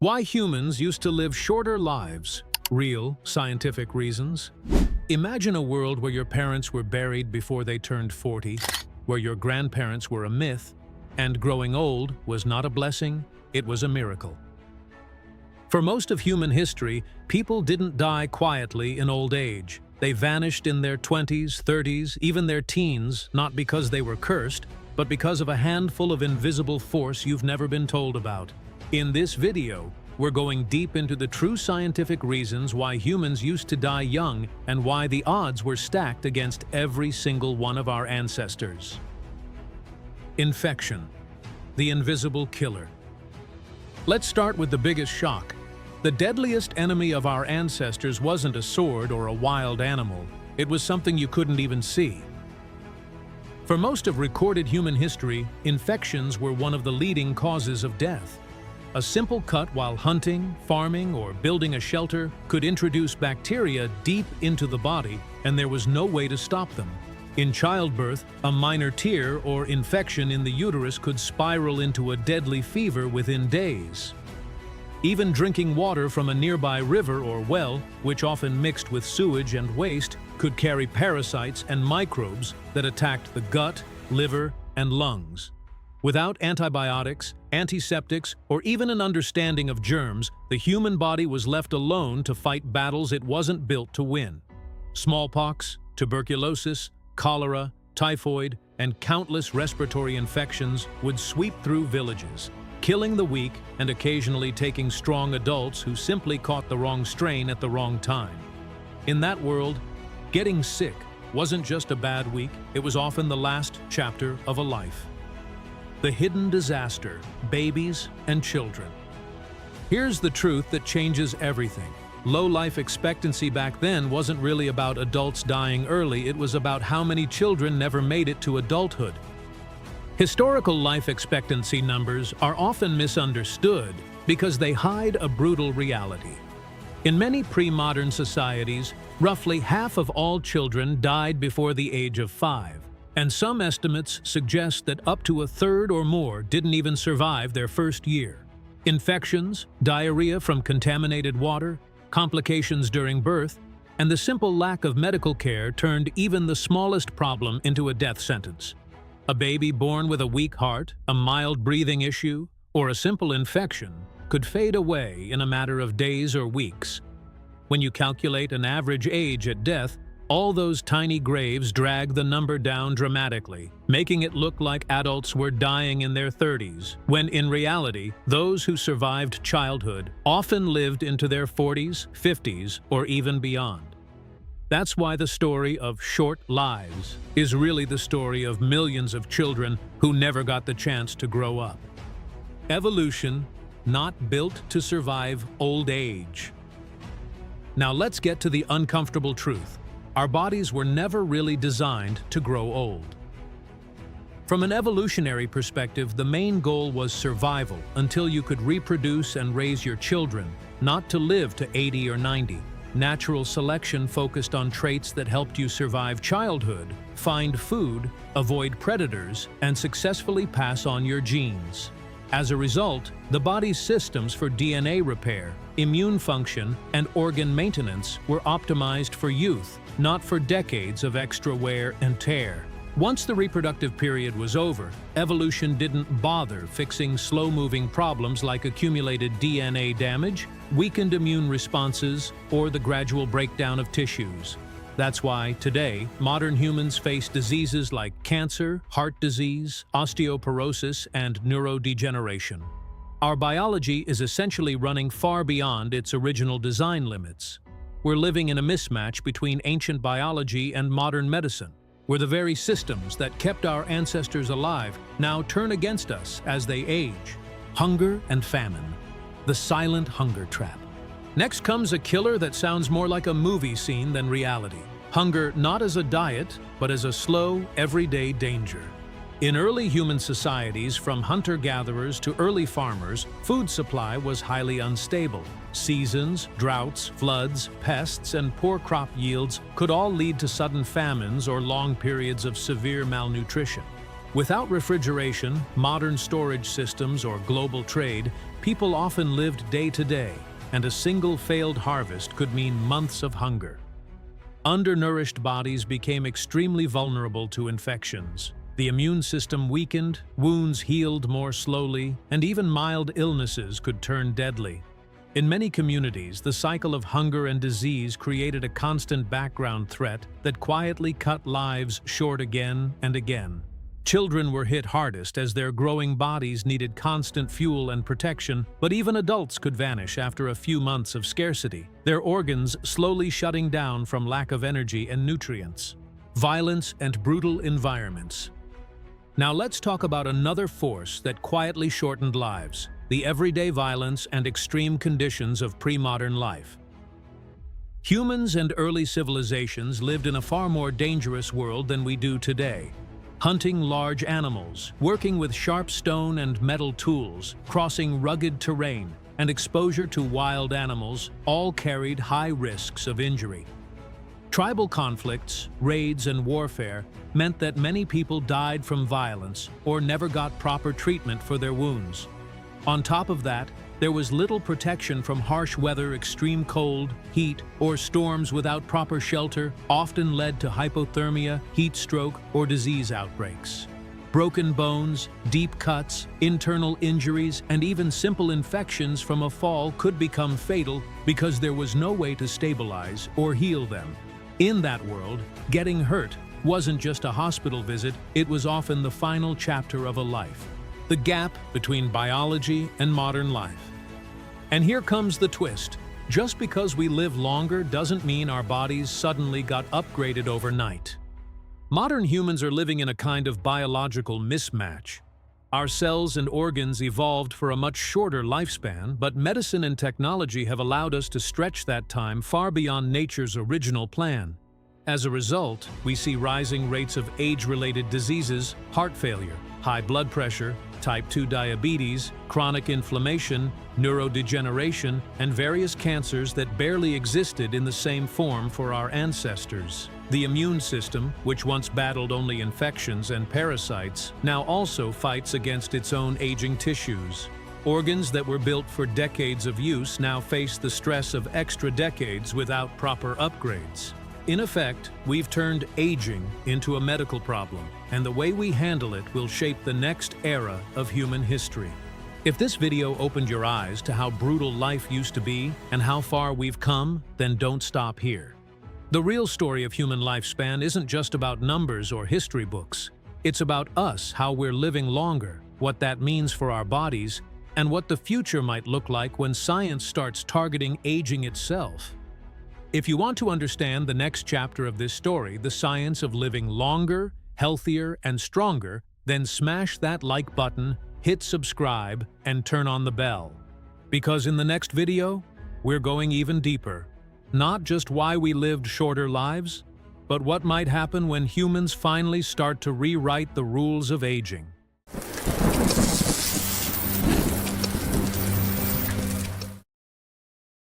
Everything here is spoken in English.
Why humans used to live shorter lives. Real, scientific reasons. Imagine a world where your parents were buried before they turned 40, where your grandparents were a myth, and growing old was not a blessing, it was a miracle. For most of human history, people didn't die quietly in old age. They vanished in their 20s, 30s, even their teens, not because they were cursed, but because of a handful of invisible force you've never been told about. In this video, we're going deep into the true scientific reasons why humans used to die young and why the odds were stacked against every single one of our ancestors. Infection, the invisible killer. Let's start with the biggest shock. The deadliest enemy of our ancestors wasn't a sword or a wild animal. It was something you couldn't even see. For most of recorded human history, infections were one of the leading causes of death. A simple cut while hunting, farming, or building a shelter could introduce bacteria deep into the body, and there was no way to stop them. In childbirth, a minor tear or infection in the uterus could spiral into a deadly fever within days. Even drinking water from a nearby river or well, which often mixed with sewage and waste, could carry parasites and microbes that attacked the gut, liver, and lungs. Without antibiotics, antiseptics, or even an understanding of germs, the human body was left alone to fight battles it wasn't built to win. Smallpox, tuberculosis, cholera, typhoid, and countless respiratory infections would sweep through villages, killing the weak and occasionally taking strong adults who simply caught the wrong strain at the wrong time. In that world, getting sick wasn't just a bad week, it was often the last chapter of a life. The hidden disaster, babies and children. Here's the truth that changes everything. Low life expectancy back then wasn't really about adults dying early, it was about how many children never made it to adulthood. Historical life expectancy numbers are often misunderstood because they hide a brutal reality. In many pre-modern societies, roughly half of all children died before the age of 5. And some estimates suggest that up to a third or more didn't even survive their first year. Infections, diarrhea from contaminated water, complications during birth, and the simple lack of medical care turned even the smallest problem into a death sentence. A baby born with a weak heart, a mild breathing issue, or a simple infection could fade away in a matter of days or weeks. When you calculate an average age at death, all those tiny graves drag the number down dramatically, making it look like adults were dying in their 30s, when in reality, those who survived childhood often lived into their 40s, 50s, or even beyond. That's why the story of short lives is really the story of millions of children who never got the chance to grow up. Evolution, not built to survive old age. Now let's get to the uncomfortable truth. Our bodies were never really designed to grow old. From an evolutionary perspective, the main goal was survival until you could reproduce and raise your children, not to live to 80 or 90. Natural selection focused on traits that helped you survive childhood, find food, avoid predators, and successfully pass on your genes. As a result, the body's systems for DNA repair, immune function, and organ maintenance were optimized for youth, not for decades of extra wear and tear. Once the reproductive period was over, evolution didn't bother fixing slow-moving problems like accumulated DNA damage, weakened immune responses, or the gradual breakdown of tissues. That's why, today, modern humans face diseases like cancer, heart disease, osteoporosis, and neurodegeneration. Our biology is essentially running far beyond its original design limits. We're living in a mismatch between ancient biology and modern medicine, where the very systems that kept our ancestors alive now turn against us as they age. Hunger and famine. The silent hunger trap. Next comes a killer that sounds more like a movie scene than reality. Hunger not as a diet, but as a slow, everyday danger. In early human societies, from hunter-gatherers to early farmers, food supply was highly unstable. Seasons, droughts, floods, pests, and poor crop yields could all lead to sudden famines or long periods of severe malnutrition. Without refrigeration, modern storage systems, or global trade, people often lived day to day, and a single failed harvest could mean months of hunger. Undernourished bodies became extremely vulnerable to infections. The immune system weakened, wounds healed more slowly, and even mild illnesses could turn deadly. In many communities, the cycle of hunger and disease created a constant background threat that quietly cut lives short again and again. Children were hit hardest as their growing bodies needed constant fuel and protection, but even adults could vanish after a few months of scarcity, their organs slowly shutting down from lack of energy and nutrients. Violence and brutal environments. Now let's talk about another force that quietly shortened lives: the everyday violence and extreme conditions of pre-modern life. Humans and early civilizations lived in a far more dangerous world than we do today. Hunting large animals, working with sharp stone and metal tools, crossing rugged terrain, and exposure to wild animals all carried high risks of injury. Tribal conflicts, raids, and warfare meant that many people died from violence or never got proper treatment for their wounds. On top of that, there was little protection from harsh weather. Extreme cold, heat, or storms without proper shelter often led to hypothermia, heat stroke, or disease outbreaks. Broken bones, deep cuts, internal injuries, and even simple infections from a fall could become fatal because there was no way to stabilize or heal them. In that world, getting hurt wasn't just a hospital visit, it was often the final chapter of a life. The gap between biology and modern life. And here comes the twist. Just because we live longer doesn't mean our bodies suddenly got upgraded overnight. Modern humans are living in a kind of biological mismatch. Our cells and organs evolved for a much shorter lifespan, but medicine and technology have allowed us to stretch that time far beyond nature's original plan. As a result, we see rising rates of age-related diseases, heart failure, high blood pressure, type 2 diabetes, chronic inflammation, neurodegeneration, and various cancers that barely existed in the same form for our ancestors. The immune system, which once battled only infections and parasites, now also fights against its own aging tissues. Organs that were built for decades of use now face the stress of extra decades without proper upgrades. In effect, we've turned aging into a medical problem, and the way we handle it will shape the next era of human history. If this video opened your eyes to how brutal life used to be and how far we've come, then don't stop here. The real story of human lifespan isn't just about numbers or history books. It's about us, how we're living longer, what that means for our bodies, and what the future might look like when science starts targeting aging itself. If you want to understand the next chapter of this story, the science of living longer, healthier, and stronger, then smash that like button, hit subscribe, and turn on the bell. Because in the next video, we're going even deeper. Not just why we lived shorter lives, but what might happen when humans finally start to rewrite the rules of aging.